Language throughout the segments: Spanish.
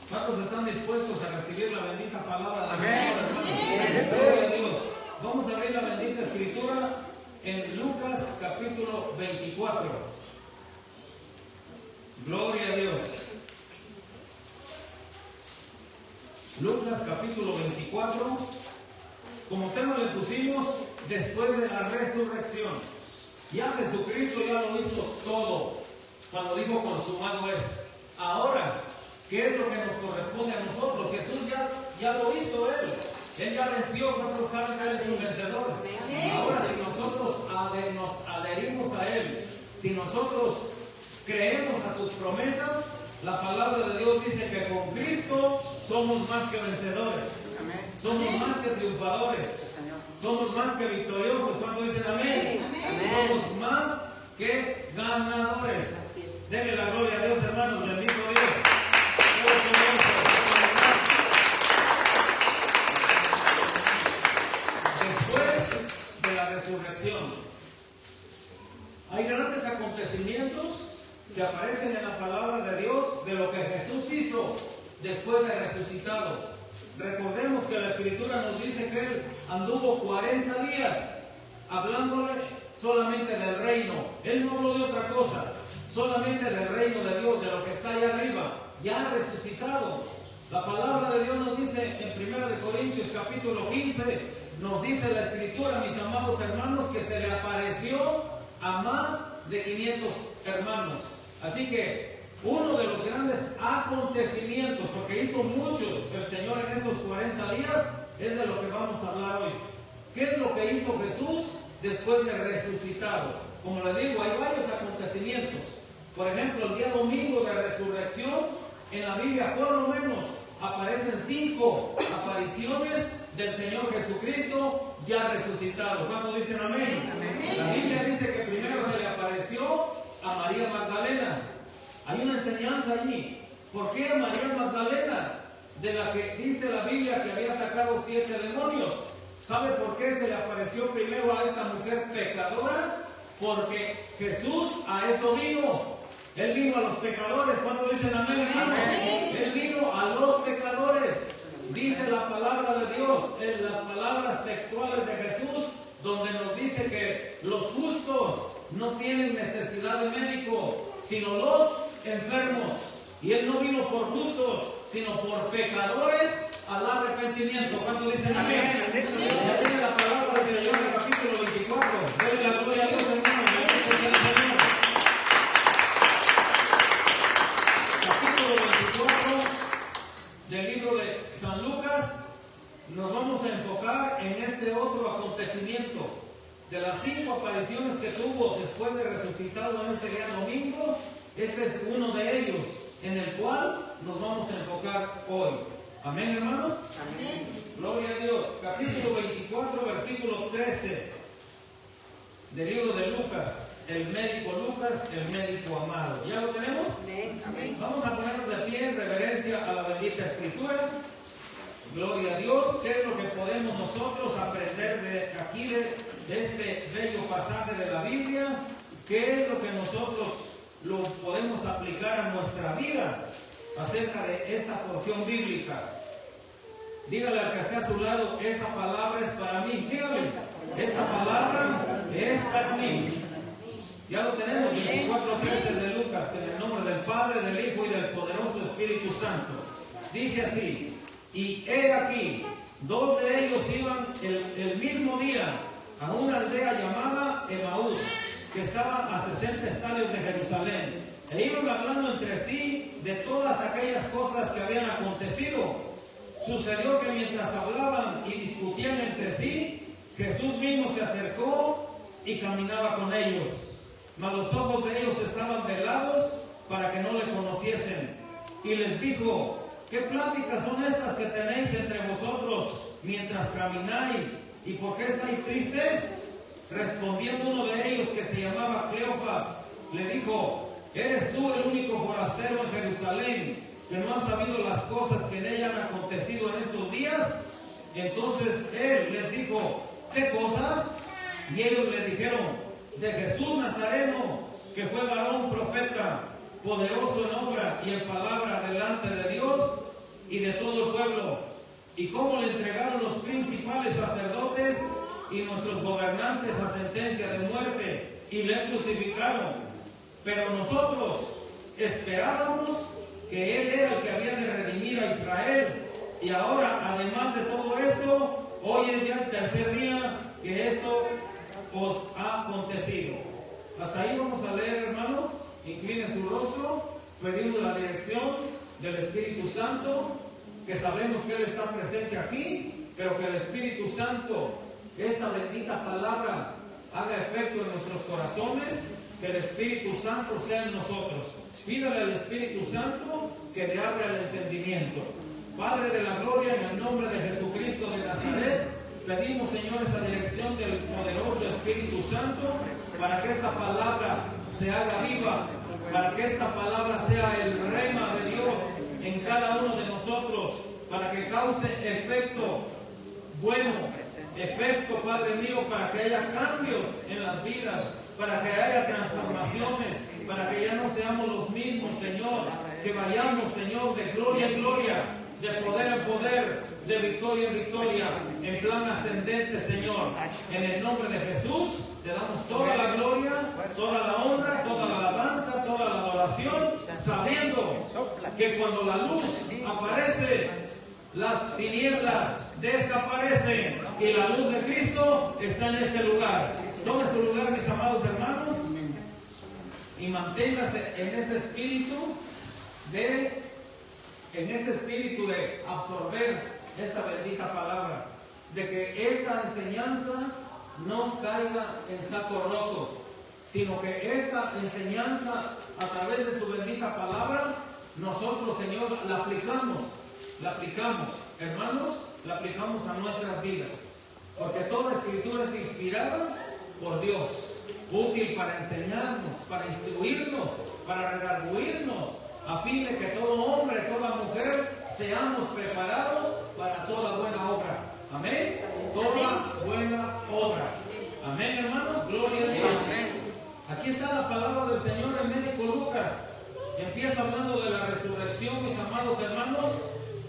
¿Cuántos están dispuestos a recibir la bendita palabra del Señor, hermanos? Gloria a Dios. Vamos a abrir la bendita escritura en Lucas capítulo 24. Gloria a Dios. Lucas capítulo 24. Como tema le pusimos, después de la resurrección. Ya Jesucristo ya lo hizo todo cuando dijo consumado es. Ahora, ¿qué es lo que nos corresponde a nosotros? Jesús ya lo hizo Él. Él ya venció. ¿Cuántos saben que Él es un vencedor? Ahora, si nosotros nos adherimos a Él, si nosotros creemos a sus promesas, la palabra de Dios dice que con Cristo somos más que vencedores. Somos más que triunfadores. Somos más que victoriosos. Cuando dicen amén, somos más que ganadores. Denle la gloria a Dios, hermanos. Bendito Dios. Después de la resurrección, hay grandes acontecimientos que aparecen en la palabra de Dios de lo que Jesús hizo después de resucitado. Recordemos que la Escritura nos dice que Él anduvo 40 días hablándole solamente del reino. Él no habló de otra cosa, solamente del reino de Dios, de lo que está allá arriba, ya resucitado. La palabra de Dios nos dice en 1 Corintios capítulo 15, nos dice la Escritura, mis amados hermanos, que se le apareció a más de 500 hermanos. Así que uno de los grandes acontecimientos, porque hizo muchos el Señor en esos 40 días, es de lo que vamos a hablar hoy. ¿Qué es lo que hizo Jesús después de resucitado? Como le digo, hay varios acontecimientos. Por ejemplo, el día domingo de resurrección, en la Biblia por lo menos aparecen 5 apariciones del Señor Jesucristo ya resucitado. ¿Cuántos dicen amén? La Biblia dice que primero se le apareció a María Magdalena. Hay una enseñanza allí. ¿Por qué a María Magdalena? De la que dice la Biblia que había sacado 7 demonios. ¿Sabe por qué se le apareció primero a esta mujer pecadora? Porque Jesús a eso vino. Él vino a los pecadores. ¿Cuándo dicen amén, hermanos? Él vino a los pecadores. Dice la palabra de Dios en las palabras textuales de Jesús, donde nos dice que los justos no tienen necesidad de médico, sino los enfermos. Y Él no vino por justos, sino por pecadores al arrepentimiento. ¿Cuándo dicen amén? Ya tiene la palabra del Señor en el capítulo 24. Denle la gloria a Dios, hermano. Bendito sea el Señor. Capítulo 24 del libro de San Lucas. Nos vamos a enfocar en este otro acontecimiento. De las 5 apariciones que tuvo después de resucitado en ese día domingo, este es uno de ellos, en el cual nos vamos a enfocar hoy. Amén, hermanos. Amén. Gloria a Dios. Capítulo 24, versículo 13 del libro de Lucas. El médico Lucas, el médico amado. ¿Ya lo tenemos? Amén. Vamos a ponernos de pie en reverencia a la bendita Escritura. Gloria a Dios. ¿Qué es lo que podemos nosotros aprender de aquí, de este bello pasaje de la Biblia? ¿Qué es lo que nosotros lo podemos aplicar a nuestra vida acerca de esta porción bíblica? Dígale al que esté a su lado, esa palabra es para mí. Dígale, esta palabra es para mí. Ya lo tenemos, 24:13 de Lucas, en el nombre del Padre, del Hijo y del poderoso Espíritu Santo. Dice así: y he aquí, 2 de ellos iban el mismo día a una aldea llamada Emaús, que estaba a 60 estadios de Jerusalén, e iban hablando entre sí de todas aquellas cosas que habían acontecido. Sucedió que mientras hablaban y discutían entre sí, Jesús mismo se acercó y caminaba con ellos. Mas los ojos de ellos estaban velados para que no le conociesen. Y les dijo: ¿qué pláticas son estas que tenéis entre vosotros mientras camináis? ¿Y por qué estáis tristes? Respondiendo uno de ellos, que se llamaba Cleofas, le dijo: ¿eres tú el único forastero en Jerusalén que no has sabido las cosas que en ella han acontecido en estos días? Entonces él les dijo: ¿qué cosas? Y ellos le dijeron: de Jesús Nazareno, que fue varón profeta, poderoso en obra y en palabra delante de Dios y de todo el pueblo, y cómo le entregaron los principales sacerdotes y nuestros gobernantes a sentencia de muerte, y le crucificaron. Pero nosotros esperábamos que Él era el que había de redimir a Israel. Y ahora, además de todo esto, hoy es ya el tercer día que esto os ha acontecido. Hasta ahí vamos a leer, hermanos. Inclinen su rostro, pedimos la dirección del Espíritu Santo, que sabemos que Él está presente aquí, pero que el Espíritu Santo, esta bendita palabra, haga efecto en nuestros corazones, que el Espíritu Santo sea en nosotros. Pídale al Espíritu Santo que le abra el entendimiento. Padre de la gloria, en el nombre de Jesucristo de Nazaret, pedimos, Señor, esta dirección del poderoso Espíritu Santo para que esta palabra se haga viva, para que esta palabra sea el rema de Dios en cada uno de nosotros, para que cause efecto bueno, efecto, Padre mío, para que haya cambios en las vidas, para que haya transformaciones, para que ya no seamos los mismos, Señor, que vayamos, Señor, de gloria en gloria, de poder en poder, de victoria en victoria, en plan ascendente, Señor. En el nombre de Jesús te damos toda la gloria, toda la honra, toda la alabanza, toda la adoración, sabiendo que cuando la luz aparece, las tinieblas desaparecen y la luz de Cristo está en este lugar. Tome su lugar, mis amados hermanos, y manténgase en ese espíritu de absorber esta bendita palabra, de que esta enseñanza no caiga en saco roto, sino que esta enseñanza, a través de su bendita palabra, nosotros, Señor, la aplicamos, hermanos, la aplicamos a nuestras vidas, porque toda escritura es inspirada por Dios, útil para enseñarnos, para instruirnos, para redarguirnos, a fin de que todo hombre, toda mujer, seamos preparados para toda buena obra. Amén. Toda buena obra. Amén, hermanos. Gloria a Dios. Aquí está la palabra del Señor en médico Lucas. Empieza hablando de la resurrección, mis amados hermanos,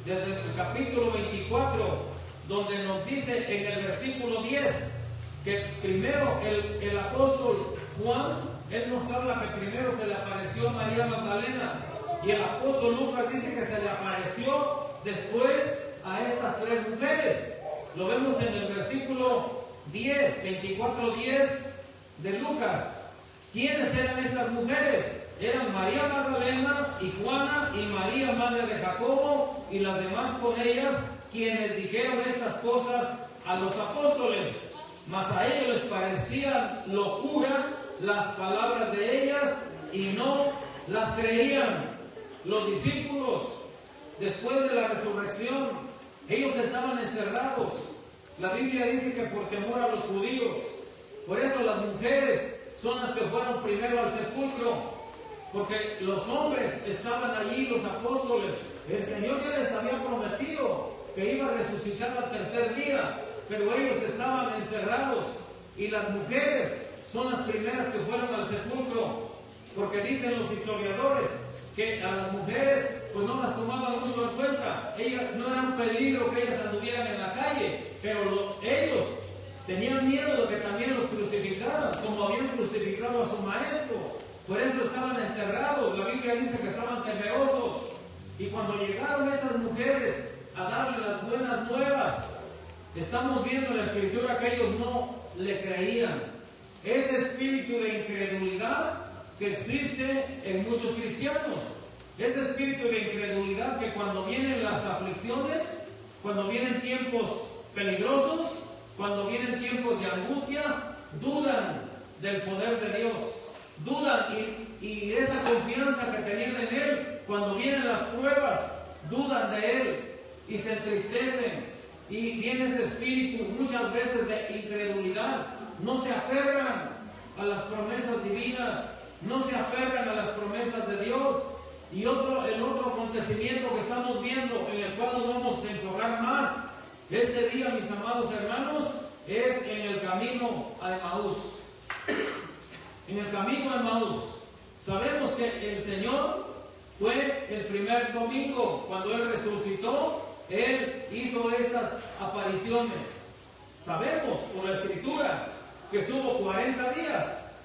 desde el capítulo 24, donde nos dice en el versículo 10 que primero el apóstol Juan, él nos habla que primero se le apareció a María Magdalena, y el apóstol Lucas dice que se le apareció después a estas tres mujeres. Lo vemos en el versículo 10, 24:10 de Lucas. ¿Quiénes eran estas mujeres? Eran María Magdalena y Juana y María, madre de Jacobo, y las demás con ellas, quienes dijeron estas cosas a los apóstoles. Mas a ellos les parecían locura las palabras de ellas y no las creían. Los discípulos, después de la resurrección, ellos estaban encerrados. La Biblia dice que por temor a los judíos. Por eso las mujeres son las que fueron primero al sepulcro, porque los hombres estaban allí, los apóstoles. El Señor ya les había prometido que iba a resucitar al tercer día, pero ellos estaban encerrados, y las mujeres son las primeras que fueron al sepulcro, porque dicen los historiadores que a las mujeres pues no las tomaban mucho en cuenta. Ellas no era un peligro que ellas anduvieran en la calle, pero ellos tenían miedo de que también los crucificaran, como habían crucificado a su maestro. Por eso estaban encerrados. La Biblia dice que estaban temerosos. Y cuando llegaron estas mujeres a darle las buenas nuevas, estamos viendo en la Escritura que ellos no le creían. Ese espíritu de incredulidad que existe en muchos cristianos, ese espíritu de incredulidad que cuando vienen las aflicciones, cuando vienen tiempos peligrosos, cuando vienen tiempos de angustia, dudan del poder de Dios, dudan y esa confianza que tenían en Él, cuando vienen las pruebas, dudan de Él y se entristecen, y viene ese espíritu muchas veces de incredulidad. No se aferran a las promesas divinas, no se aferran a las promesas de Dios. Y el otro acontecimiento que estamos viendo, en el cual nos vamos a enfocar más este día, mis amados hermanos, es en el camino a Emaús. En el camino a Emaús, sabemos que el Señor fue el primer domingo, cuando Él resucitó, Él hizo estas apariciones. Sabemos por la Escritura que estuvo 40 días.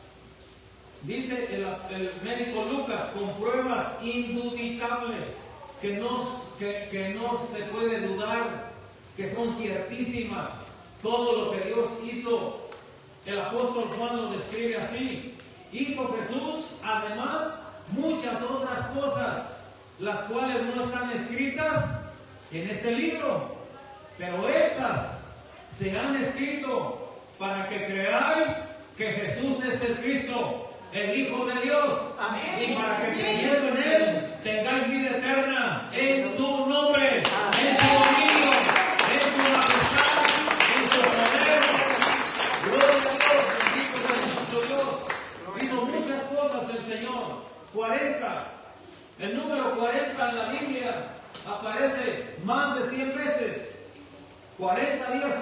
Dice el médico Lucas, con pruebas indubitables, que no se puede dudar, que son ciertísimas. Todo lo que Dios hizo, el apóstol Juan lo describe así. Hizo Jesús, además, muchas otras cosas, las cuales no están escritas en este libro, pero estas se han escrito para que creáis que Jesús es el Cristo, el Hijo de Dios. Amén. Y para que creyendo en Él tengáis vida eterna en su nombre. Amén. En su dominio, en su majestad, en su poder. Gloria a Dios, bendito sea nuestro Dios. Hizo muchas cosas el Señor. 40. El número 40 en la Biblia aparece más de 100 veces. 40 días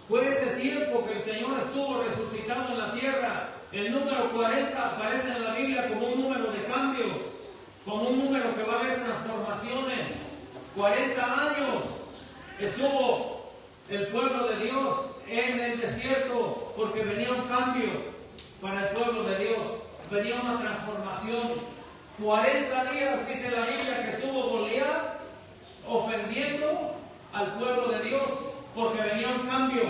fue ese tiempo que el Señor estuvo resucitado en la tierra. El número 40 aparece en la Biblia como un número de cambios, como un número que va a haber transformaciones. 40 años estuvo el pueblo de Dios en el desierto, porque venía un cambio para el pueblo de Dios, venía una transformación. 40 días dice la Biblia que estuvo Goliat ofendiendo al pueblo de Dios, porque venía un cambio,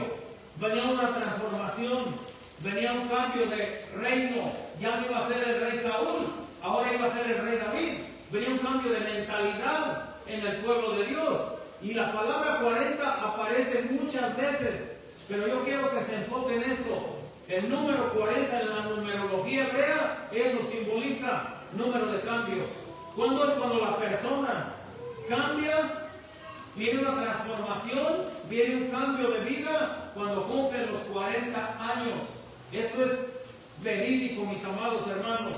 venía una transformación. Venía un cambio de reino. Ya no iba a ser el rey Saúl, ahora iba a ser el rey David. Venía un cambio de mentalidad en el pueblo de Dios. Y la palabra 40 aparece muchas veces, pero yo quiero que se enfoque en esto. El número 40 en la numerología hebrea, eso simboliza número de cambios. ¿Cuándo es cuando la persona cambia? Viene una transformación, viene un cambio de vida cuando cumplen los 40 años. Eso es verídico, mis amados hermanos.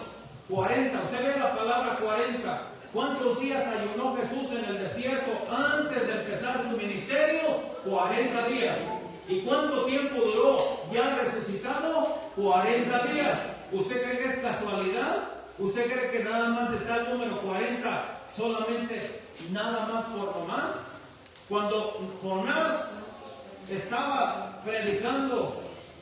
40, usted ve la palabra 40. ¿Cuántos días ayunó Jesús en el desierto antes de empezar su ministerio? 40 días. ¿Y cuánto tiempo duró ya resucitado? 40 días. ¿Usted cree que es casualidad? ¿Usted cree que nada más está el número 40 solamente nada más por nomás? Cuando Jonás estaba predicando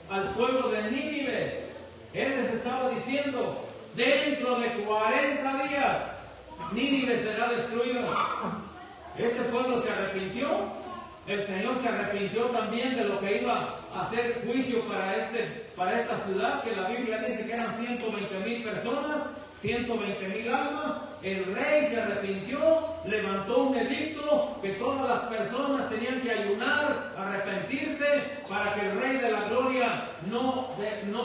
al pueblo de Nínive, él les estaba diciendo: dentro de 40 días Nínive será destruido. Este pueblo se arrepintió. El Señor se arrepintió también de lo que iba a hacer juicio para esta ciudad, que la Biblia dice que eran 120,000 personas, 120,000 almas. El rey se arrepintió, levantó un edicto que todas las personas tenían que ayunar, arrepentirse, para que el Rey de la Gloria no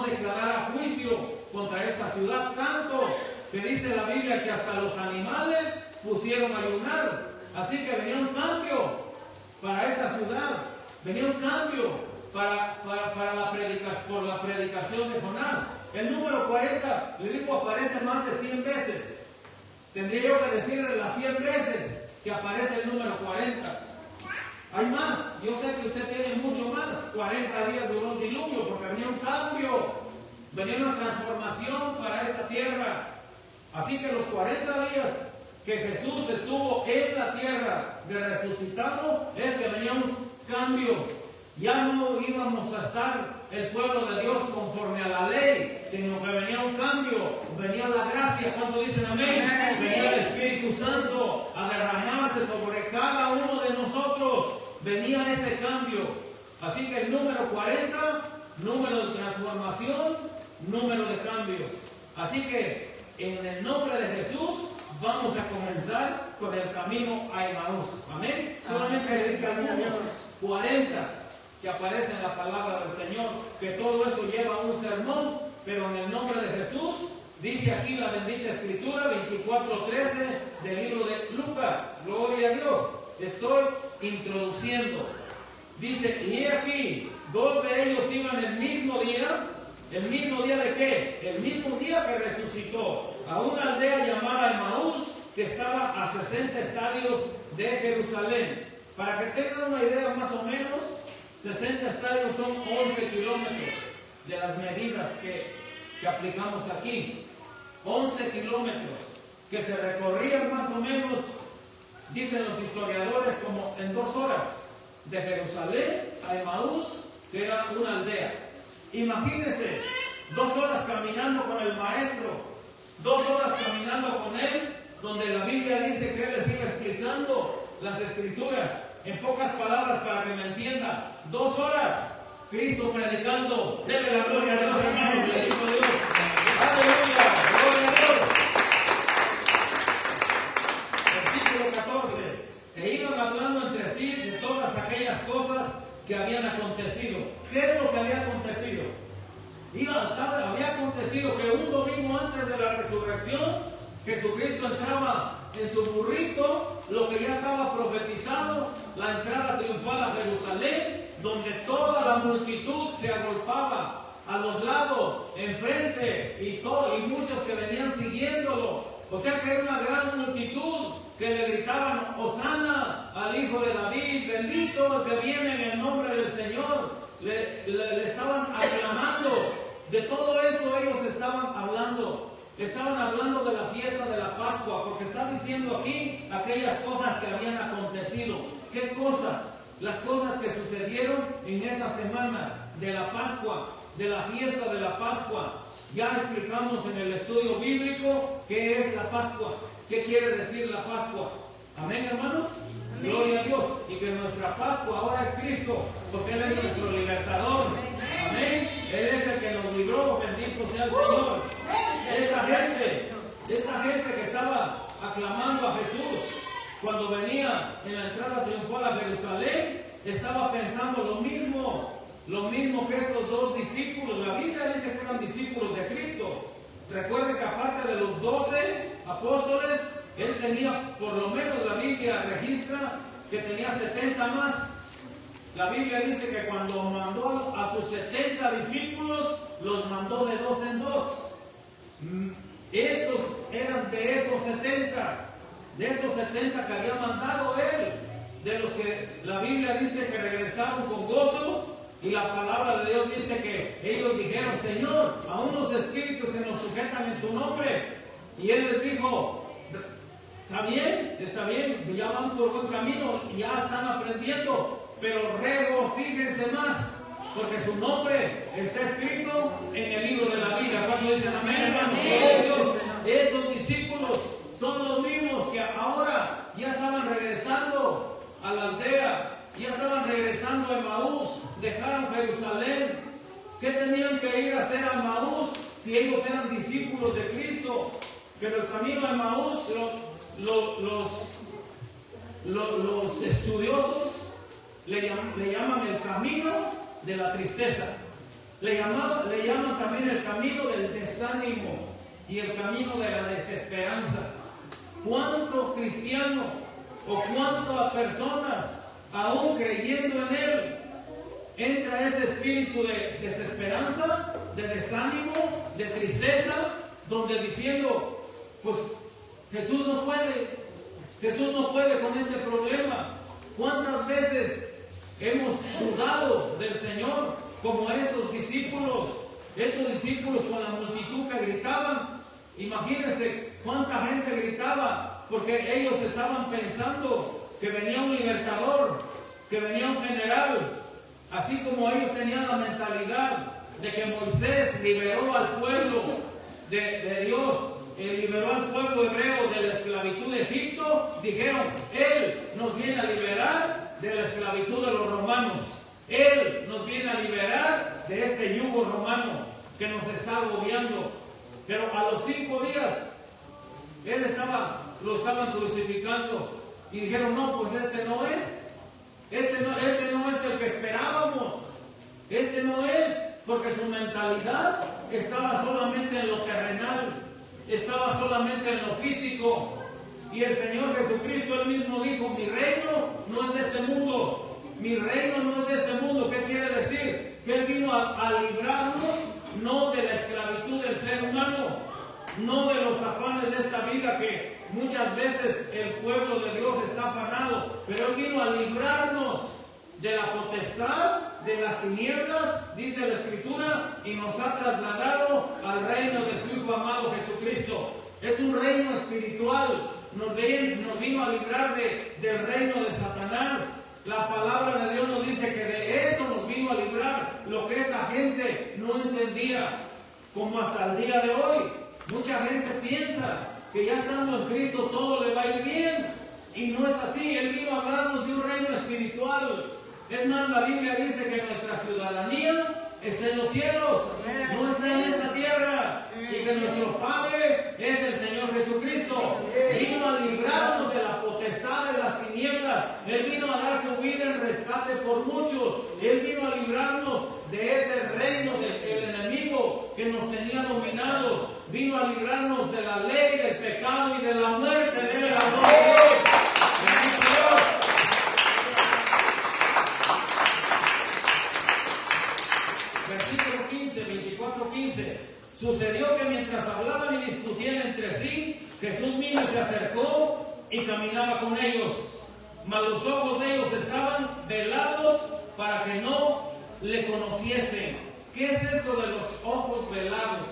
declarara juicio contra esta ciudad. Tanto que dice la Biblia que hasta los animales pusieron a ayunar. Así que venía un cambio para esta ciudad, venía un cambio por la predicación de Jonás. El número 40, le digo, aparece más de 100 veces. Tendría yo que decirle las 100 veces que aparece el número 40. Hay más, yo sé que usted tiene mucho más. 40 días duró un diluvio, porque venía un cambio, venía una transformación para esta tierra. Así que los 40 días que Jesús estuvo en la tierra de resucitado, es que venía un cambio. Ya no íbamos a estar el pueblo de Dios conforme a la ley, sino que venía un cambio, venía la gracia. ¿Cuánto dicen amén? Amén. Venía el Espíritu Santo a derramarse sobre cada uno de nosotros. Venía ese cambio. Así que el número 40, número de transformación, número de cambios. Así que en el nombre de Jesús vamos a comenzar con el camino a Emaús. Amén. Solamente dedica algunos 40 que aparece en la palabra del Señor, que todo eso lleva un sermón, pero en el nombre de Jesús, dice aquí la bendita Escritura, 24:13 del libro de Lucas. Gloria a Dios. Estoy introduciendo. Dice: y aquí, 2 de ellos iban el mismo día. ¿El mismo día de qué? El mismo día que resucitó, a una aldea llamada Emaús, que estaba a 60 estadios de Jerusalén. Para que tengan una idea más o menos, 60 estadios son 11 kilómetros de las medidas que aplicamos aquí. 11 kilómetros. que se recorrían más o menos, dicen los historiadores, como en 2 horas, de Jerusalén a Emaús, que era una aldea. Imagínense, 2 horas caminando con el maestro, 2 horas caminando con él, donde la Biblia dice que él les iba explicando las escrituras. En pocas palabras, para que me entienda, 2 horas, Cristo predicando. Dele la gloria a Dios, hermanos, bendito Dios. Aleluya, gloria a Dios. Versículo 14. E iban hablando entre sí de todas aquellas cosas que habían acontecido. ¿Qué es lo que había acontecido? Había acontecido que un domingo antes de la resurrección, Jesucristo entraba en su burrito, lo que ya estaba profetizado, la entrada triunfal a Jerusalén, donde toda la multitud se agolpaba a los lados, enfrente, y muchos que venían siguiéndolo. O sea que era una gran multitud que le gritaban: Hosana al Hijo de David, bendito el que viene en el nombre del Señor. Le estaban aclamando. De todo eso ellos estaban hablando. Estaban hablando de la fiesta de la Pascua, porque está diciendo aquí aquellas cosas que habían acontecido. ¿Qué cosas? Las cosas que sucedieron en esa semana de la Pascua, de la fiesta de la Pascua. Ya explicamos en el estudio bíblico qué es la Pascua, qué quiere decir la Pascua. Amén, hermanos. Amén. Gloria a Dios. Y que nuestra Pascua ahora es Cristo, porque Él es nuestro libertador. Amén. Él es el que nos libró, bendito sea el Señor. Esta gente que estaba aclamando a Jesús cuando venía en la entrada triunfal a Jerusalén, estaba pensando lo mismo que estos 2 discípulos. La Biblia dice que eran discípulos de Cristo. Recuerden que aparte de los 12 apóstoles, él tenía, por lo menos la Biblia registra que tenía 70 más. La Biblia dice que cuando mandó a sus 70 discípulos, los mandó de 2 en 2. Estos eran de esos 70 que había mandado él, de los que la Biblia dice que regresaron con gozo. Y la palabra de Dios dice que ellos dijeron: Señor, aún los espíritus se nos sujetan en tu nombre. Y Él les dijo: está bien, ya van por buen camino y ya están aprendiendo, pero regocíjense más, porque su nombre está escrito en el libro de la vida. ¿Cuándo dicen amén, hermanos? Estos discípulos son los mismos que ahora ya estaban regresando a la aldea. Ya estaban regresando a Emaús, dejaron Jerusalén. ¿Qué tenían que ir a hacer a Emaús si ellos eran discípulos de Cristo? Pero el camino a Emaús, los estudiosos le llaman el camino de la tristeza. Le llaman también el camino del desánimo y el camino de la desesperanza. ¿Cuánto cristiano o cuántas personas, aún creyendo en Él, entra ese espíritu de desesperanza, de desánimo, de tristeza, donde diciendo: pues Jesús no puede con este problema? ¿Cuántas veces hemos dudado del Señor, como estos discípulos con la multitud que gritaban? Imagínense cuánta gente gritaba, porque ellos estaban pensando que venía un libertador, que venía un general, así como ellos tenían la mentalidad de que Moisés liberó al pueblo de Dios, liberó al pueblo hebreo de la esclavitud de Egipto. Dijeron: Él nos viene a liberar de la esclavitud de los romanos, Él nos viene a liberar de este yugo romano que nos está agobiando. Pero a los 5 días lo estaban crucificando. Y dijeron: no, pues este no es el que esperábamos. Este no es, porque su mentalidad estaba solamente en lo terrenal, estaba solamente en lo físico. Y el Señor Jesucristo Él mismo dijo: mi reino no es de este mundo. Mi reino no es de este mundo. ¿Qué quiere decir? Que Él vino a librarnos, no de la esclavitud del ser humano, no de los afanes de esta vida que muchas veces el pueblo de Dios está afanado, pero Él vino a librarnos de la potestad, de las tinieblas, dice la Escritura, y nos ha trasladado al reino de su Hijo amado Jesucristo. Es un reino espiritual. Nos vino a librar del reino de Satanás. La palabra de Dios nos dice que de eso nos vino a librar, lo que esta gente no entendía, como hasta el día de hoy. Mucha gente piensa que ya estando en Cristo todo le va a ir bien, y no es así. Él vino a hablarnos de un reino espiritual. Es más, la Biblia dice que nuestra ciudadanía está en los cielos, no está en esta tierra, y que nuestro Padre es el Señor Jesucristo. Vino a librarnos de la potestad de las tinieblas. Él vino a dar su vida en rescate por muchos. Él vino a librarnos de ese reino del enemigo que nos tenía dominados. Vino a librarnos de la ley, del pecado y de la muerte. Dele la gloria a Dios. Bendito Dios. Versículo 15, 24:15. Sucedió que mientras hablaban y discutían entre sí, Jesús mismo se acercó y caminaba con ellos. Mas los ojos de ellos estaban velados para que no le conociesen. ¿Qué es esto de los ojos velados?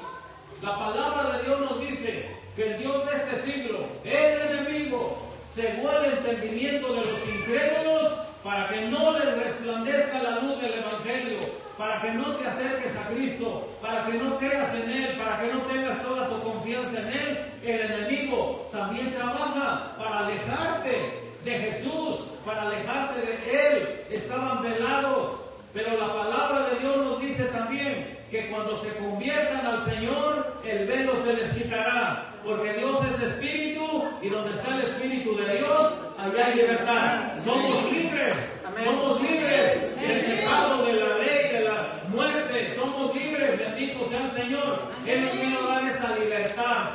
La palabra de Dios nos dice que el Dios de este siglo, el enemigo, cegó el entendimiento de los incrédulos para que no les resplandezca la luz del Evangelio, para que no te acerques a Cristo, para que no creas en Él, para que no tengas toda tu confianza en Él. El enemigo también trabaja para alejarte de Jesús, para alejarte de Él. Estaban velados, pero la palabra de Dios nos dice también que cuando se conviertan al Señor, el velo se les quitará, porque Dios es espíritu, y donde está el espíritu de Dios, allá hay libertad. Somos libres. Somos libres del pecado, de la ley, de la muerte. Somos libres, bendito sea el Señor. Él nos vino a dar esa libertad.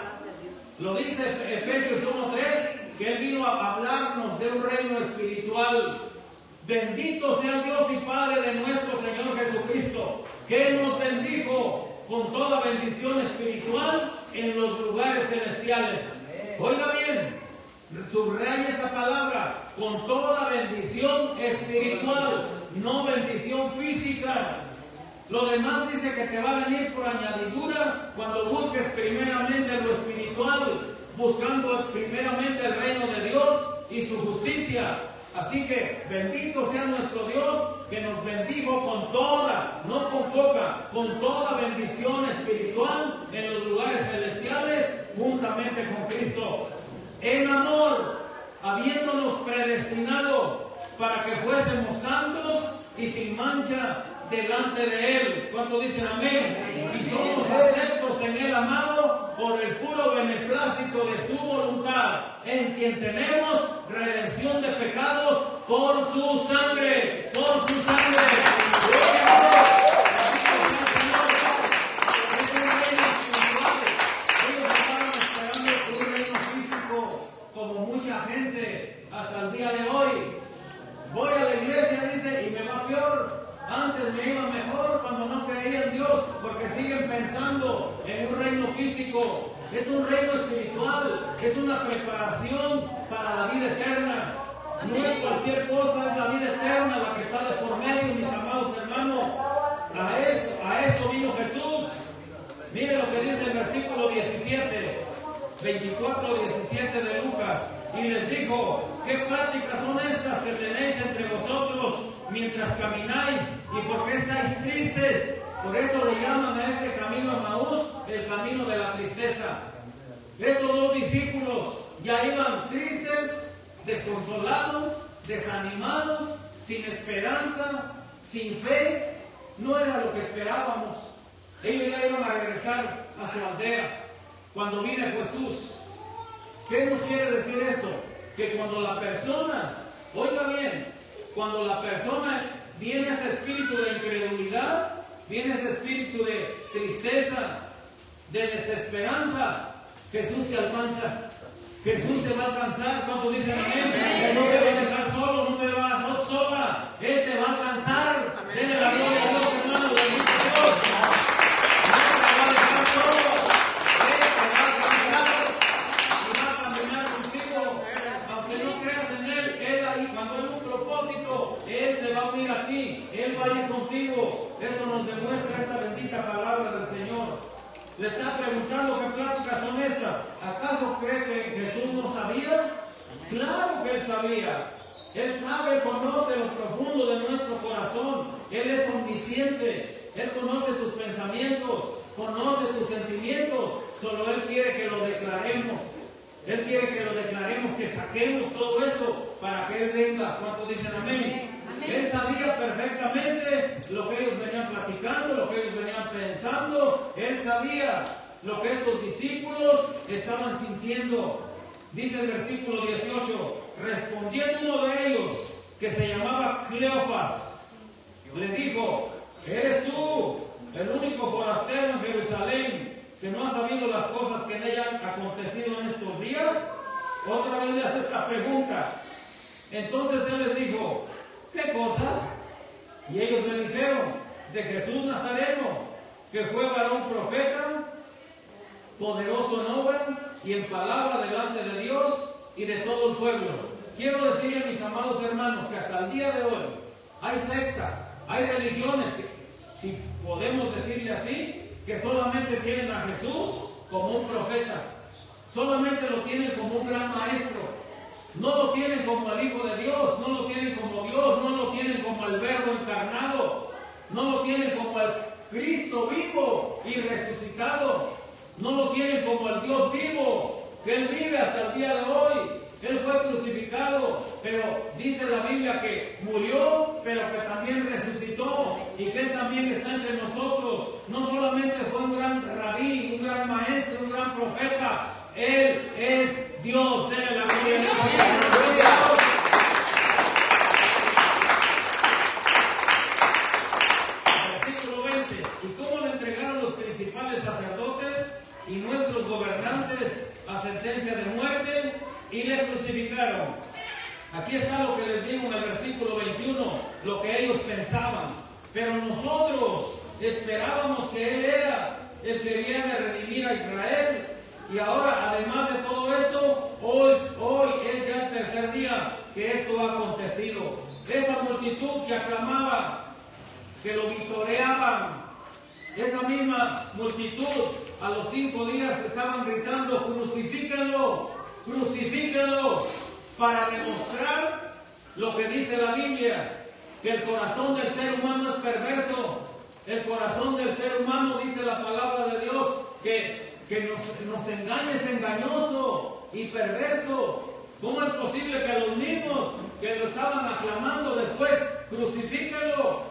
Lo dice Efesios 1:3, que Él vino a hablarnos de un reino espiritual. Bendito sea el Dios y Padre de nuestro Señor Jesucristo, que Él nos bendijo con toda bendición espiritual en los lugares celestiales. Oiga bien, subraya esa palabra, con toda bendición espiritual, no bendición física. Lo demás dice que te va a venir por añadidura cuando busques primeramente lo espiritual, buscando primeramente el reino de Dios y su justicia. Así que bendito sea nuestro Dios, que nos bendijo con toda, no con poca, con toda bendición espiritual en los lugares celestiales, juntamente con Cristo. En amor, habiéndonos predestinado para que fuésemos santos y sin mancha delante de Él. ¿Cuánto dicen amén? Y somos aceptos en el amado por el puro beneplácito de su voluntad, en quien tenemos redención de pecados por su sangre, por su sangre. Como mucha gente hasta el día de hoy. Voy a la iglesia, dice, y me va peor. Antes me iba mejor cuando no creía en Dios, porque siguen pensando en un reino físico. Es un reino espiritual, es una preparación para la vida eterna. No es cualquier cosa, es la vida eterna la que está de por medio, mis amados hermanos. A eso vino Jesús. Mire lo que dice el versículo 17. 24:17 de Lucas, y les dijo: ¿qué pláticas son estas que tenéis entre vosotros mientras camináis? ¿Y por qué estáis tristes? Por eso le llaman a este camino Emaús el camino de la tristeza. Estos dos discípulos ya iban tristes, desconsolados, desanimados, sin esperanza, sin fe. No era lo que esperábamos. Ellos ya iban a regresar a su aldea cuando viene Jesús. ¿Qué nos quiere decir esto? Que cuando la persona, oiga bien, cuando la persona viene ese espíritu de incredulidad, viene ese espíritu de tristeza, de desesperanza, Jesús te alcanza. Jesús te va a alcanzar. ¿Cuánto dicen amén? Que no te va a dejar solo, no sola. Él te va a alcanzar. Denle la gloria a Dios, hermano, bendito Dios. No te va a dejar solo. Él se va a unir a ti, Él va a ir contigo. Eso nos demuestra esta bendita palabra del Señor. le está preguntando qué pláticas son estas. ¿Acaso cree que Jesús no sabía? Claro que Él sabía. Él sabe, conoce lo profundo de nuestro corazón. Él es omnisciente. Él conoce tus pensamientos, conoce tus sentimientos. Solo Él quiere que lo declaremos. Él quiere que lo declaremos, que saquemos todo eso para que Él venga. ¿Cuántos dicen amén? Amén. Él sabía perfectamente lo que ellos venían platicando, lo que ellos venían pensando. Él sabía lo que estos discípulos estaban sintiendo. Dice el versículo 18, respondiendo uno de ellos, que se llamaba Cleofas, le dijo: ¿eres tú el único forastero en Jerusalén que no ha sabido las cosas que en ella han acontecido en estos días? Otra vez le hace esta pregunta. Entonces Él les dijo: ¿qué cosas? Y ellos le dijeron: de Jesús Nazareno, que fue varón profeta, poderoso en obra y en palabra delante de Dios y de todo el pueblo. Quiero decirle, mis amados hermanos, que hasta el día de hoy hay sectas, hay religiones que, si podemos decirle así, que solamente tienen a Jesús como un profeta, solamente lo tienen como un gran maestro, no lo tienen como el Hijo de Dios, no lo tienen como Dios, no lo tienen como el Verbo encarnado, no lo tienen como el Cristo vivo y resucitado, no lo tienen como el Dios vivo, que Él vive hasta el día de hoy. Él fue crucificado, pero dice la Biblia que murió, pero que también resucitó y que Él también está entre nosotros. No solamente fue un gran rabí, un gran maestro, un gran profeta, Él es Dios. Dele la gloria a Dios. Versículo 20. ¿Y cómo le entregaron los principales sacerdotes y nuestros gobernantes a sentencia de muerte y le crucificaron? Aquí está lo que les digo en el versículo 21, lo que ellos pensaban. Pero nosotros esperábamos que Él era el que viene a redimir a Israel. Y ahora, además de todo esto, hoy es ya el tercer día que esto ha acontecido. Esa multitud que aclamaba, que lo vitoreaban, esa misma multitud a los 5 días estaban gritando: crucifíquenlo, crucifíquenlo, para demostrar lo que dice la Biblia, que el corazón del ser humano es perverso. El corazón del ser humano, dice la palabra de Dios, que nos engaña, es engañoso y perverso. ¿Cómo es posible que los mismos que lo estaban aclamando después, crucifíquenlo?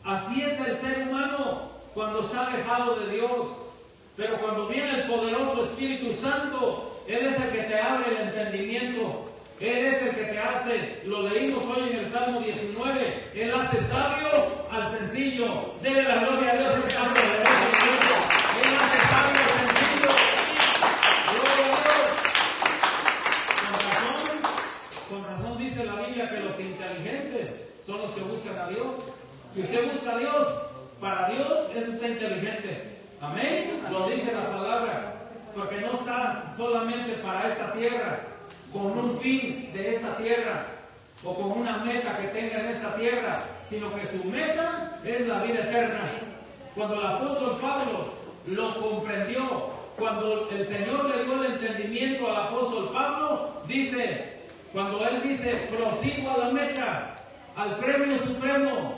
Así es el ser humano cuando está alejado de Dios. Pero cuando viene el poderoso Espíritu Santo, Él es el que te abre el entendimiento. Él es el que te hace, lo leímos hoy en el Salmo 19, Él hace sabio al sencillo. Dele la gloria a Dios, es tan poderoso. Él hace sabio al sencillo. Gloria a Dios. Con razón dice la Biblia que los inteligentes son los que buscan a Dios. Si usted busca a Dios, para Dios es usted inteligente. Amén. Lo dice la palabra. Porque no está solamente para esta tierra, con un fin de esta tierra, o con una meta que tenga en esta tierra, sino que su meta es la vida eterna. Cuando el apóstol Pablo lo comprendió, cuando el Señor le dio el entendimiento al apóstol Pablo, dice, cuando él dice: prosigo a la meta, al premio supremo,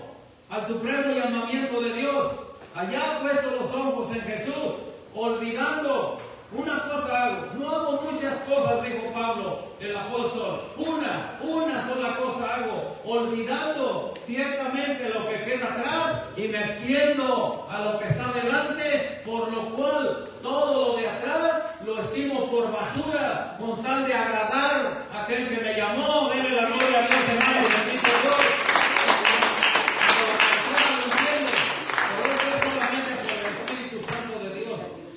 al supremo llamamiento de Dios, allá puesto los ojos en Jesús, olvidando. Una cosa hago, no hago muchas cosas, dijo Pablo, el apóstol. Una sola cosa hago, olvidando ciertamente lo que queda atrás y me extiendo a lo que está delante, por lo cual todo lo de atrás lo estimo por basura, con tal de agradar a aquel que me llamó. Dele la gloria a Dios, hermano, bendito Dios.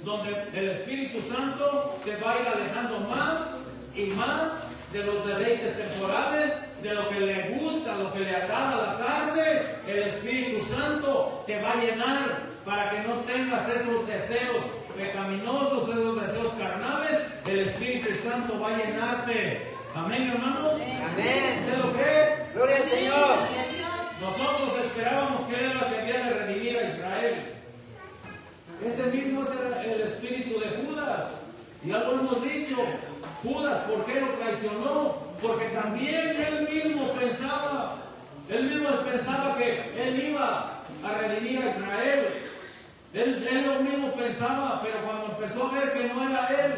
Donde el Espíritu Santo te va a ir alejando más y más de los deleites temporales, de lo que le gusta, lo que le agrada a la carne. El Espíritu Santo te va a llenar para que no tengas esos deseos pecaminosos, esos deseos carnales. El Espíritu Santo va a llenarte. Amén, hermanos. Amén. ¿Usted lo cree? Gloria al Señor. Nosotros esperábamos que Él era el que viene a redimir a Israel. Ese mismo es el espíritu de Judas. Ya lo hemos dicho. Judas, ¿por qué lo traicionó? Porque también él mismo pensaba que él iba a redimir a Israel. Él lo mismo pensaba, pero cuando empezó a ver que no era él,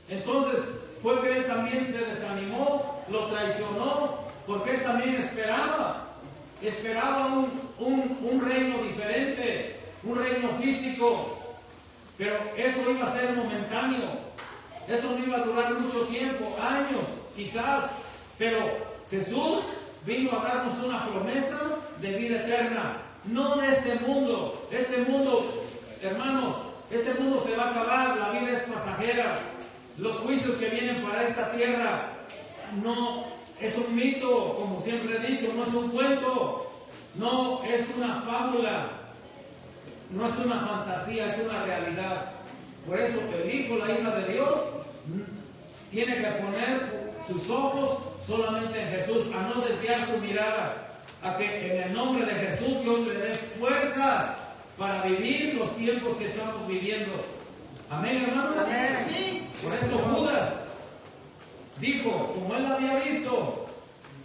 entonces fue que él también se desanimó, lo traicionó, porque él también esperaba un reino diferente, un reino físico, pero eso iba a ser momentáneo, eso no iba a durar mucho tiempo, años quizás, pero Jesús vino a darnos una promesa de vida eterna, no de este mundo. Este mundo, hermanos, este mundo se va a acabar, la vida es pasajera. Los juicios que vienen para esta tierra no es un mito, como siempre he dicho, no es un cuento, no es una fábula, no es una fantasía, es una realidad. Por eso el Hijo, la hija de Dios, tiene que poner sus ojos solamente en Jesús, a no desviar su mirada, a que en el nombre de Jesús Dios le dé fuerzas para vivir los tiempos que estamos viviendo. Amén, hermanos. Amén. Por eso Judas dijo, como él había visto,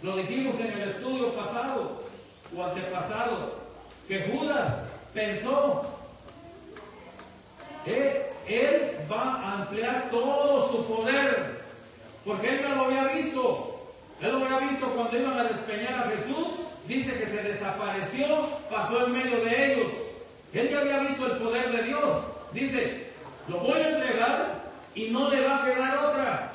lo dijimos en el estudio pasado o antepasado, que Judas pensó, él va a ampliar todo su poder, porque él ya lo había visto. Él lo había visto cuando iban a despeñar a Jesús. Dice que se desapareció, pasó en medio de ellos. Él ya había visto el poder de Dios. Dice, lo voy a entregar y no le va a quedar otra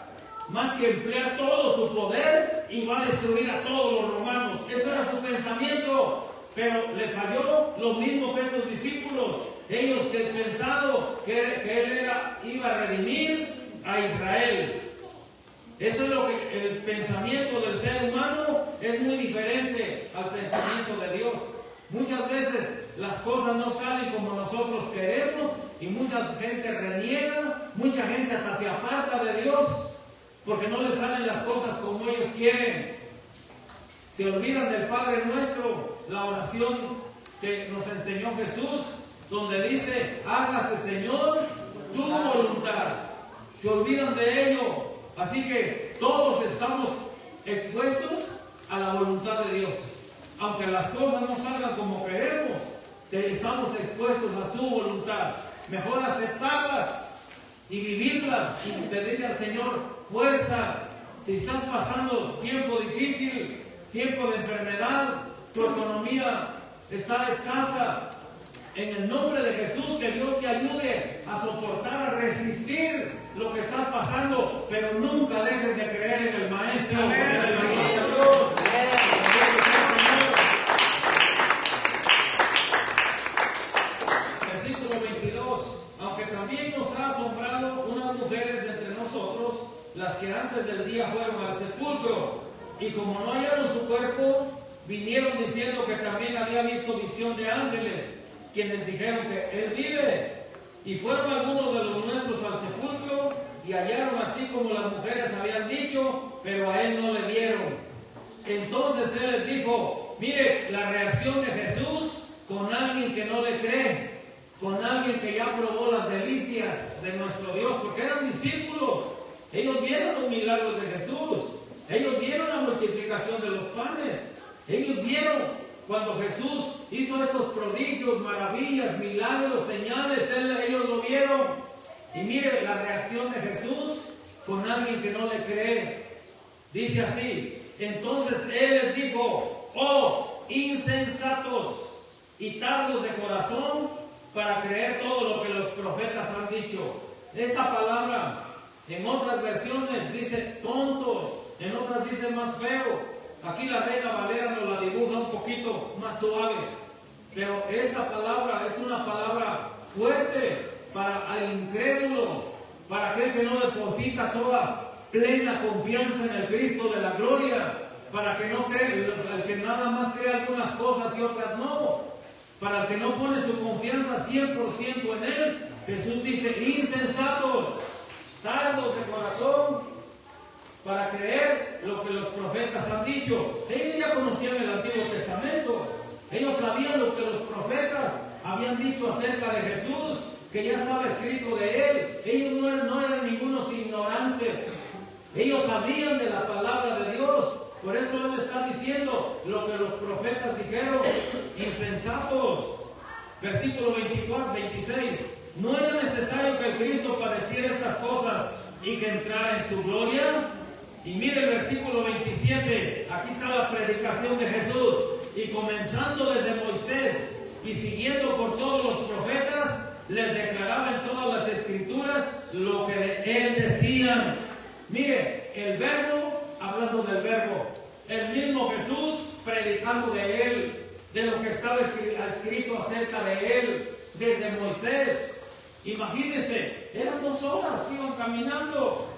más que emplear todo su poder y va a destruir a todos los romanos. Ese era su pensamiento, pero le falló lo mismo que estos discípulos. Ellos pensado que él iba a redimir a Israel. Eso es lo que el pensamiento del ser humano es muy diferente al pensamiento de Dios. Muchas veces las cosas no salen como nosotros queremos y mucha gente reniega, mucha gente hasta se aparta de Dios porque no les salen las cosas como ellos quieren. Se olvidan del Padre Nuestro, la oración que nos enseñó Jesús, donde dice, hágase Señor tu voluntad. Se olvidan de ello. Así que todos estamos expuestos a la voluntad de Dios. Aunque las cosas no salgan como queremos, estamos expuestos a su voluntad. Mejor aceptarlas y vivirlas y pedirle al Señor fuerza. Si estás pasando tiempo difícil, tiempo de enfermedad, tu economía está escasa, en el nombre de Jesús, que Dios te ayude a soportar, a resistir lo que está pasando, pero nunca dejes de creer en el Maestro. Versículo 22. Aunque también nos ha asombrado unas mujeres entre nosotros, las que antes del día fueron al sepulcro, y como no hallaron su cuerpo, vinieron diciendo que también había visto visión de ángeles, quienes dijeron que él vive. Y fueron algunos de los nuestros al sepulcro y hallaron así como las mujeres habían dicho, pero a él no le vieron. Entonces él les dijo, mire la reacción de Jesús con alguien que no le cree, con alguien que ya probó las delicias de nuestro Dios, porque eran discípulos. Ellos vieron los milagros de Jesús, ellos vieron la multiplicación de los panes, ellos vieron cuando Jesús hizo estos prodigios, maravillas, milagros, señales, ellos lo vieron. Y mire la reacción de Jesús con alguien que no le cree. Dice así, entonces Él les dijo, oh insensatos y tardos de corazón para creer todo lo que los profetas han dicho. Esa palabra en otras versiones dice tontos, en otras dice más feo. Aquí la Reina Valera nos la dibuja un poquito más suave, pero esta palabra es una palabra fuerte para el incrédulo, para aquel que no deposita toda plena confianza en el Cristo de la gloria, para que no cree, el que nada más cree algunas cosas y otras no, para el que no pone su confianza 100% en Él. Jesús dice, insensatos, tardos de corazón, para creer lo que los profetas han dicho. Ellos ya conocían el Antiguo Testamento. Ellos sabían lo que los profetas habían dicho acerca de Jesús. que ya estaba escrito de Él. Ellos no eran ningunos ignorantes. Ellos sabían de la palabra de Dios. Por eso Él está diciendo lo que los profetas dijeron: insensatos. Versículo 24, 26. ¿No era necesario que el Cristo padeciera estas cosas y que entrara en su gloria? Y mire el versículo 27. Aquí está la predicación de Jesús. Y comenzando desde Moisés y siguiendo por todos los profetas, les declaraba en todas las escrituras lo que de Él decían. Mire, el verbo, hablando del verbo, el mismo Jesús predicando de Él, de lo que estaba escrito acerca de Él, desde Moisés. Imagínense, eran 2 horas que iban caminando.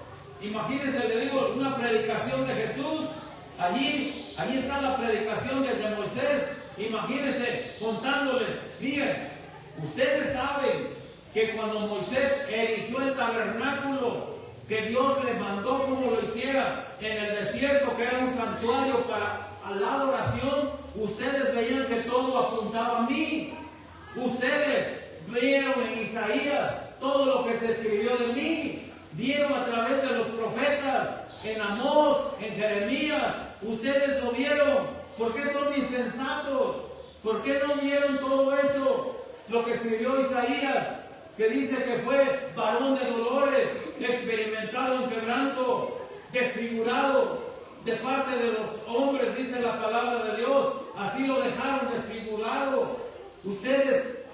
Imagínense, le digo, una predicación de Jesús. Allí está la predicación desde Moisés. Imagínense, contándoles. Miren, ustedes saben que cuando Moisés erigió el tabernáculo, que Dios le mandó como lo hiciera en el desierto, que era un santuario para la adoración, ustedes veían que todo apuntaba a mí. Ustedes vieron en Isaías todo lo que se escribió de mí. Vieron a través de los profetas, en Amós, en Jeremías. Ustedes lo vieron. ¿Por qué son insensatos? ¿Por qué no vieron todo eso? Lo que escribió Isaías, que dice que fue varón de dolores, experimentado en quebranto, desfigurado de parte de los hombres, dice la palabra de Dios. Así lo dejaron desfigurado.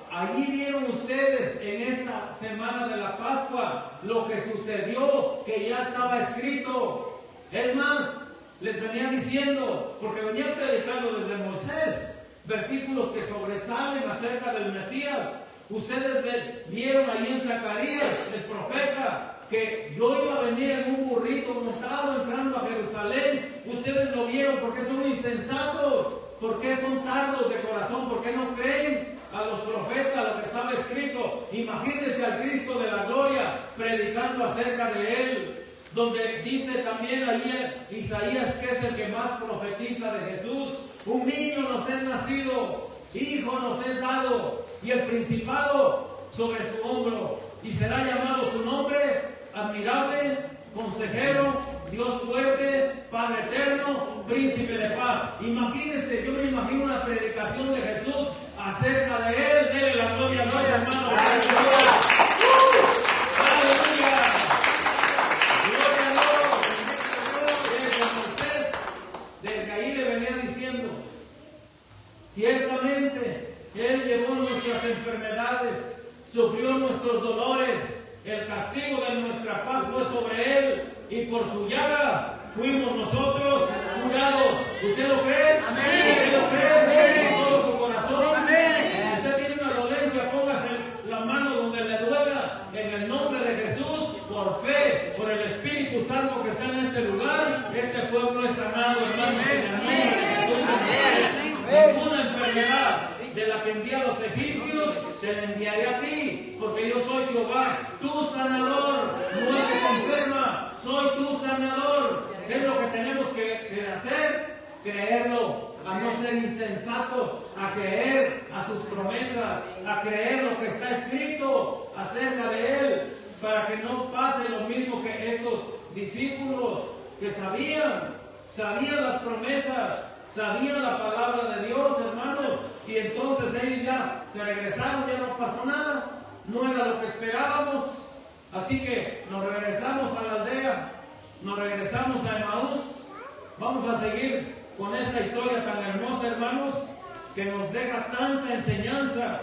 Allí vieron ustedes en esta semana de la Pascua lo que sucedió, que ya estaba escrito. Es más, les venía diciendo, porque venía predicando desde Moisés, versículos que sobresalen acerca del Mesías. Ustedes vieron ahí en Zacarías, el profeta, que yo iba a venir en un burrito montado entrando a Jerusalén. Ustedes lo vieron. ¿Por qué son insensatos? ¿Por qué son tardos de corazón? ¿Por qué no creen a los profetas lo que estaba escrito? Imagínense al Cristo de la gloria predicando acerca de Él, donde dice también allí Isaías, que es el que más profetiza de Jesús: un niño nos es nacido, hijo nos es dado, y el principado sobre su hombro, y será llamado su nombre Admirable, Consejero, Dios fuerte, Padre eterno, Príncipe de paz. Imagínense, yo me imagino una predicación de Jesús acerca de Él. Dele la gloria a Dios, hermano. ¡Aleluya! ¡Gloria a Dios! Desde Moisés, desde ahí le venía diciendo: ciertamente Él llevó nuestras enfermedades, sufrió nuestros dolores. El castigo de nuestra paz fue sobre Él, y por su llaga fuimos nosotros curados. ¿Usted lo cree? Amén. ¿Usted lo cree? Amén. Con todo su corazón. Amén. Si usted tiene una dolencia, póngase la mano donde le duela, en el nombre de Jesús, por fe, por el Espíritu Santo que está en este lugar. Este pueblo es sanado, hermanos, en el nombre de Jesús. Ninguna enfermedad de la que envía a los egipcios, te la enviaré a ti, porque yo soy Jehová, tu sanador. No el que te enferma, soy tu sanador. ¿Qué es lo que tenemos que hacer? Creerlo, a no ser insensatos, a creer a sus promesas, a creer lo que está escrito acerca de Él, para que no pase lo mismo que estos discípulos, que sabían las promesas, sabían la palabra de Dios, hermanos, y entonces ellos ya se regresaron, ya no pasó nada, no era lo que esperábamos. Así que nos regresamos a la aldea, nos regresamos a Emaús. Vamos a seguir con esta historia tan hermosa, hermanos, que nos deja tanta enseñanza.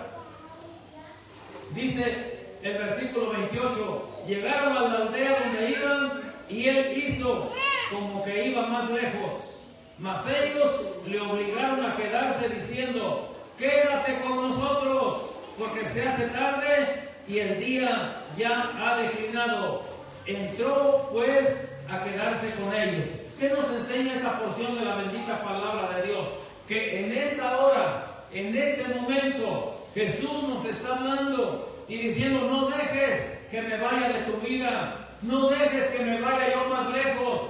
Dice el versículo 28: llegaron a la aldea donde iban, y Él hizo como que iba más lejos, mas ellos le obligaron a quedarse, diciendo: quédate con nosotros, porque se hace tarde y el día ya ha declinado. Entró pues a quedarse con ellos. ¿Qué nos enseña esta porción de la bendita palabra de Dios? Que en esta hora, en este momento, Jesús nos está hablando y diciendo: no dejes que me vaya de tu vida, no dejes que me vaya yo más lejos,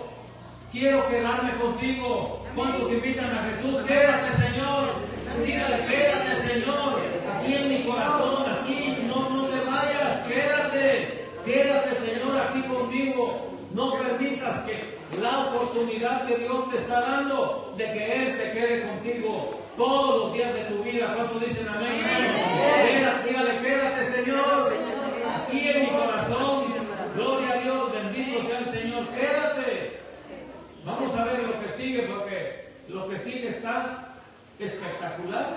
quiero quedarme contigo. ¿Cuántos invitan a Jesús? Quédate, Señor. Dígale: quédate, Señor, aquí en mi corazón, aquí, no te vayas. No permitas que la oportunidad que Dios te está dando de que Él se quede contigo todos los días de tu vida. ¿Cuántos dicen amén? Quédate, dígale, quédate, Señor, aquí en mi corazón. Gloria a Dios, bendito sea el Señor. Quédate. Vamos a ver lo que sigue, porque lo que sigue está espectacular,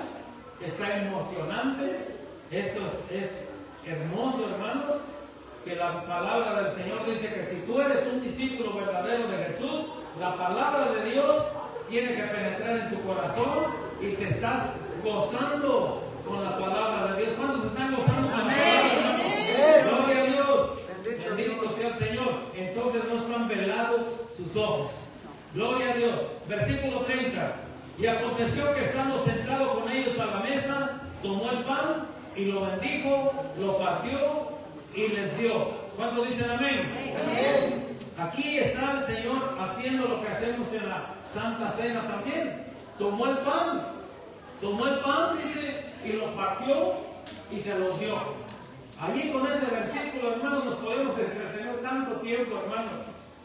está emocionante. Esto es hermoso, hermanos, que la palabra del Señor dice que si tú eres un discípulo verdadero de Jesús, la palabra de Dios tiene que penetrar en tu corazón y te estás gozando con la palabra de Dios. ¿Cuántos están gozando con la palabra? Gloria a Dios. Bendito sea el Señor. Entonces no están velados sus ojos. Gloria a Dios. Versículo 30. Y aconteció que estando sentado con ellos a la mesa, tomó el pan y lo bendijo, lo partió y les dio. ¿Cuántos dicen amén? Amén. Aquí está el Señor haciendo lo que hacemos en la Santa Cena también. Tomó el pan, dice, y lo partió y se los dio. Allí con ese versículo, hermanos, nos podemos entretener tanto tiempo, hermano,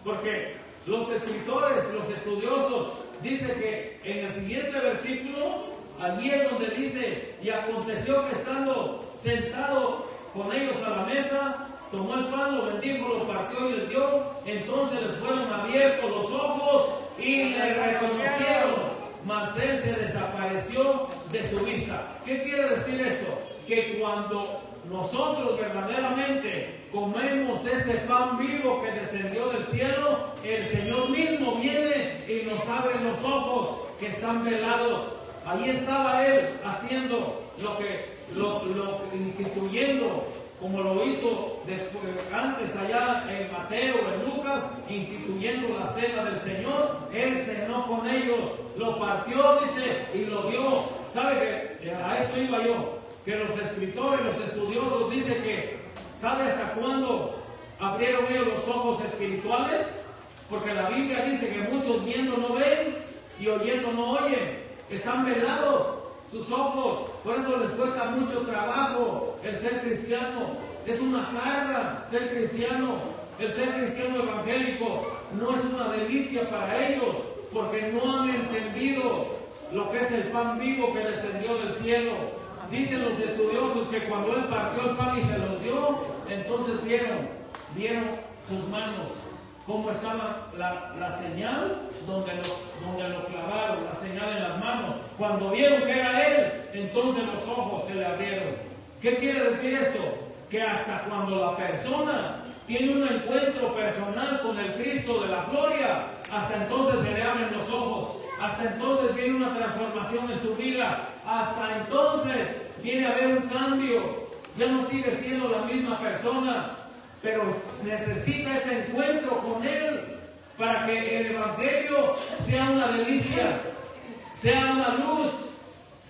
porque los escritores, los estudiosos, dicen que en el siguiente versículo, allí es donde dice, y aconteció que estando sentado con ellos a la mesa, tomó el pan, lo bendijo, lo partió y les dio. Entonces les fueron abiertos los ojos y le reconocieron, mas él se desapareció de su vista. ¿Qué quiere decir esto? Que cuando nosotros verdaderamente comemos ese pan vivo que descendió del cielo, el Señor mismo viene y nos abre los ojos que están velados. Ahí estaba Él haciendo lo instituyendo, como lo hizo antes allá en Mateo, en Lucas, instituyendo la cena del Señor. Él cenó con ellos, lo partió, dice, y lo dio. ¿Sabe que a esto iba yo? Que los escritores, los estudiosos dicen que, ¿sabe hasta cuándo abrieron ellos los ojos espirituales? Porque la Biblia dice que muchos viendo no ven y oyendo no oyen. Están velados sus ojos, por eso les cuesta mucho trabajo el ser cristiano. Es una carga ser cristiano. El ser cristiano evangélico no es una delicia para ellos, porque no han entendido lo que es el pan vivo que descendió del cielo. Dicen los estudiosos que cuando Él partió el pan y se los dio, entonces vieron sus manos, cómo estaba la señal donde lo clavaron, la señal en las manos. Cuando vieron que era Él, entonces los ojos se le abrieron. ¿Qué quiere decir esto? Que hasta cuando la persona tiene un encuentro personal con el Cristo de la gloria, hasta entonces se le abren los ojos, hasta entonces viene una transformación en su vida, hasta entonces viene a haber un cambio. Ya no sigue siendo la misma persona, pero necesita ese encuentro con Él para que el Evangelio sea una delicia, sea una luz.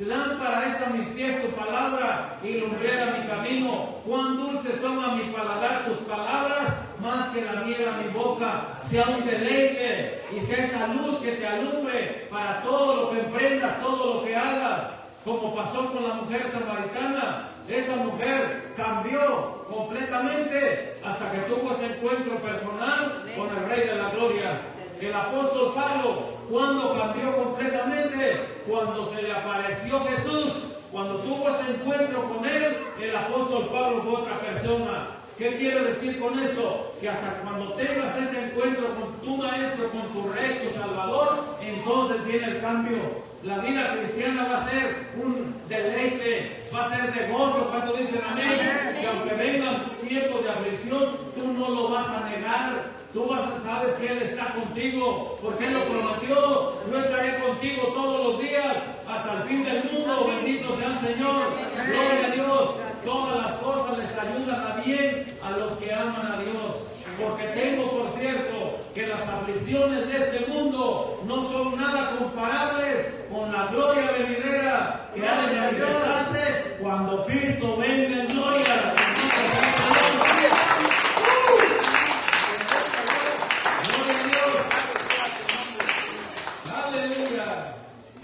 Lámpara es a mis pies tu palabra y lumbrera mi camino. Cuán dulces son a mi paladar tus palabras, más que la miel a mi boca. Sea un deleite y sea esa luz que te alumbre para todo lo que emprendas, todo lo que hagas. Como pasó con la mujer samaritana. Esta mujer cambió completamente hasta que tuvo ese encuentro personal con el Rey de la Gloria. El apóstol Pablo, ¿cuándo cambió completamente? Cuando se le apareció Jesús. Cuando tuvo ese encuentro con Él, el apóstol Pablo fue otra persona. ¿Qué quiere decir con esto? Que hasta cuando tengas ese encuentro con tu Maestro, con tu Rey, tu Salvador, entonces viene el cambio. La vida cristiana va a ser un deleite, va a ser de gozo. ¿Cuánto dicen amén? Que aunque vengan tiempos de aflicción, tú no lo vas a negar. Tú sabes que Él está contigo, porque Él lo prometió. Yo estaré contigo todos los días hasta el fin del mundo. Bendito sea el Señor. Gloria a Dios. Todas las cosas les ayudan a bien a los que aman a Dios. Porque tengo por cierto que las aflicciones de este mundo no son nada comparables con la gloria venidera que ha de manifestarse cuando Cristo venga en gloria.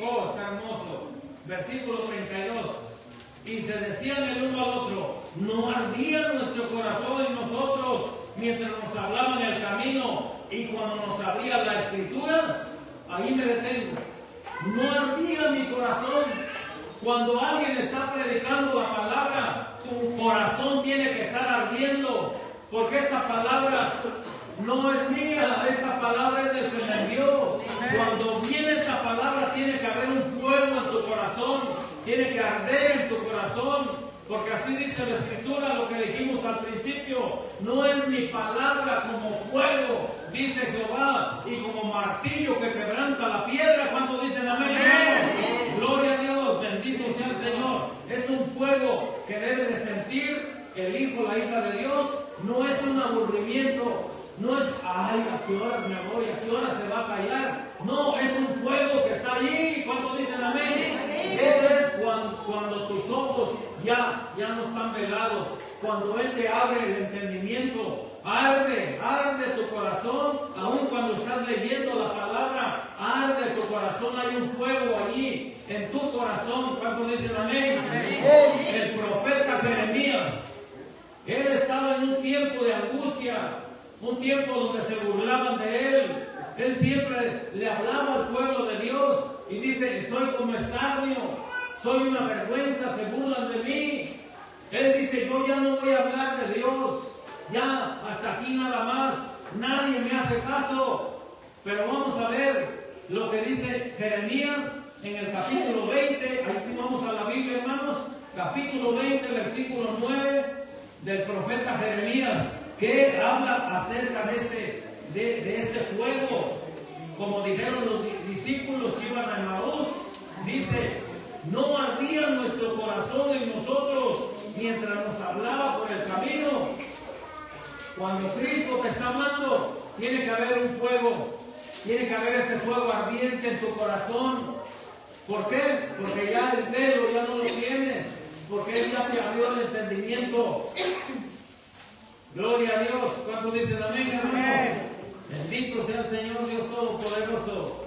Oh, está hermoso. Versículo 32. Y se decían el uno al otro: ¿no ardía nuestro corazón en nosotros mientras nos hablaba en el camino y cuando nos abría la escritura, ahí me detengo. No ardía mi corazón. Cuando alguien está predicando la palabra, tu corazón tiene que estar ardiendo, porque esta palabra no es mía, esta palabra es del que me envió. Cuando viene esta palabra, tiene que haber un fuego en tu corazón, tiene que arder en tu corazón. Porque así dice la Escritura, lo que dijimos al principio, no es mi palabra como fuego, dice Jehová, y como martillo que quebranta la piedra. Cuando dicen amén, amén. Gloria a Dios, bendito sea el Señor. Es un fuego que debe de sentir el hijo, la hija de Dios. No es un aburrimiento, no es, ay, ¿a qué horas me voy? ¿A qué horas se va a callar? No, es un fuego que está allí. ¿Cuánto dicen amén? Eso es cuando tus ojos ya no están velados, cuando Él te abre el entendimiento, arde tu corazón, aun cuando estás leyendo la palabra, arde tu corazón, hay un fuego allí en tu corazón. ¿Cuánto dicen amén? El profeta Jeremías, él estaba en un tiempo de angustia, un tiempo donde se burlaban de él. Él siempre le hablaba al pueblo de Dios y dice, soy como escarnio, soy una vergüenza, se burlan de mí. Él dice, yo ya no voy a hablar de Dios, ya hasta aquí nada más, nadie me hace caso. Pero vamos a ver lo que dice Jeremías en el capítulo 20, ahí sí vamos a la Biblia, hermanos, capítulo 20, versículo 9 del profeta Jeremías, que habla acerca de este fuego. Como dijeron los discípulos que iban a Emaús, dice, no ardía nuestro corazón en nosotros mientras nos hablaba por el camino. Cuando Cristo te está hablando, tiene que haber un fuego, tiene que haber ese fuego ardiente en tu corazón. ¿Por qué? Porque ya el pelo ya no lo tienes, porque Él ya te abrió el entendimiento. Gloria a Dios. ¿Cuántos dicen amén, hermanos? Bendito sea el Señor Dios Todopoderoso.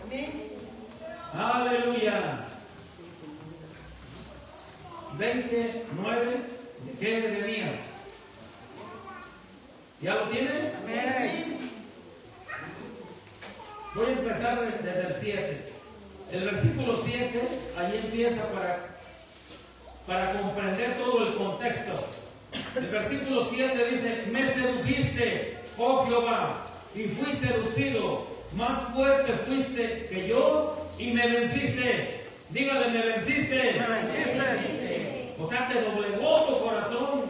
Aleluya. 29 de Jeremías. ¿Ya lo tienen? Amén. Voy a empezar desde el 7. El versículo 7, ahí empieza para comprender todo el contexto. El versículo 7 dice, me sedujiste, oh Jehová, y fui seducido, más fuerte fuiste que yo, y me venciste. Dígale, me venciste. Me venciste. O sea, te doblegó tu corazón,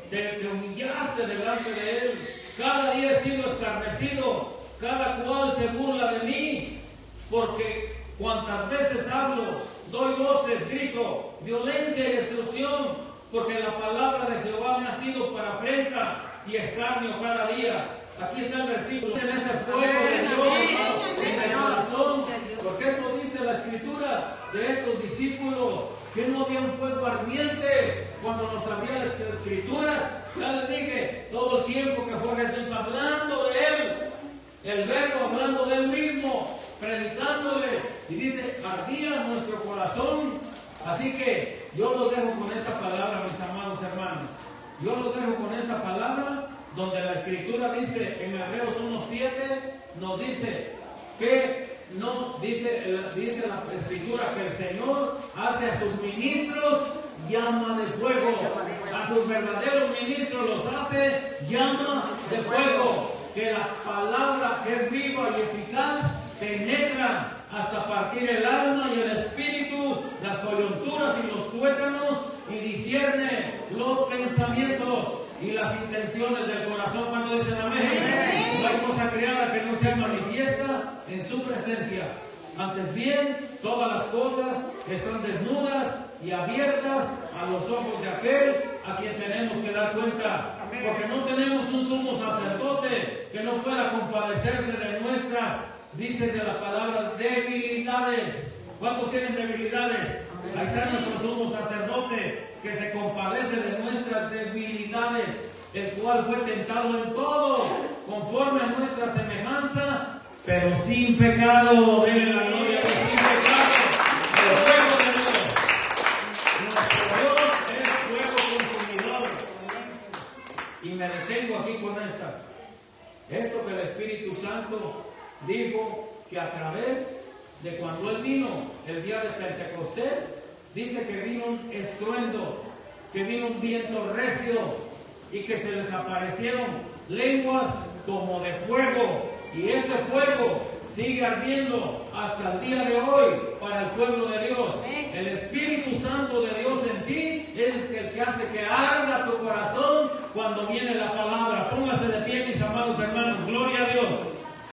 te humillaste delante de Él. Cada día he sido escarnecido, cada cual se burla de mí, porque cuantas veces hablo, doy voces, grito, violencia y destrucción, porque la palabra de Jehová me ha sido para afrenta y escarnio cada día. Aquí está el versículo, en ese fuego de Dios en el corazón, porque eso dice la Escritura de estos discípulos, que no había un fuego ardiente cuando nos abría las Escrituras. Ya les dije, todo el tiempo que fue Jesús hablando de Él, el verbo hablando de Él mismo, predicándoles, y dice, ardía nuestro corazón. Así que yo los dejo con esta palabra, mis amados hermanos. Yo los dejo con esta palabra, donde la Escritura dice en Hebreos 1:7, nos dice que no, dice la Escritura que el Señor hace a sus ministros llama de fuego, a sus verdaderos ministros los hace llama de fuego, que la palabra que es viva y eficaz penetra hasta partir el alma y el espíritu, las coyunturas y los tuétanos, y discierne los pensamientos y las intenciones del corazón. Cuando dicen amén, no hay cosa creada que no sea manifiesta en su presencia. Antes bien, todas las cosas están desnudas y abiertas a los ojos de aquel a quien tenemos que dar cuenta. Porque no tenemos un sumo sacerdote que no pueda compadecerse de nuestras, dice de la palabra, debilidades. ¿Cuántos tienen debilidades? Ahí está nuestro sumo sacerdote que se compadece de nuestras debilidades, el cual fue tentado en todo, conforme a nuestra semejanza, pero sin pecado. Denle la gloria a Dios, sin pecado. El fuego de Dios. Nuestro Dios es fuego consumidor. Y me detengo aquí con esta. Santo dijo que a través de cuando Él vino el día de Pentecostés, dice que vino un estruendo, que vino un viento recio y que se les aparecieron lenguas como de fuego, y ese fuego sigue ardiendo hasta el día de hoy para el pueblo de Dios. El Espíritu Santo de Dios en ti es el que hace que arda tu corazón cuando viene la palabra. Póngase de pie, mis amados hermanos. Gloria a Dios.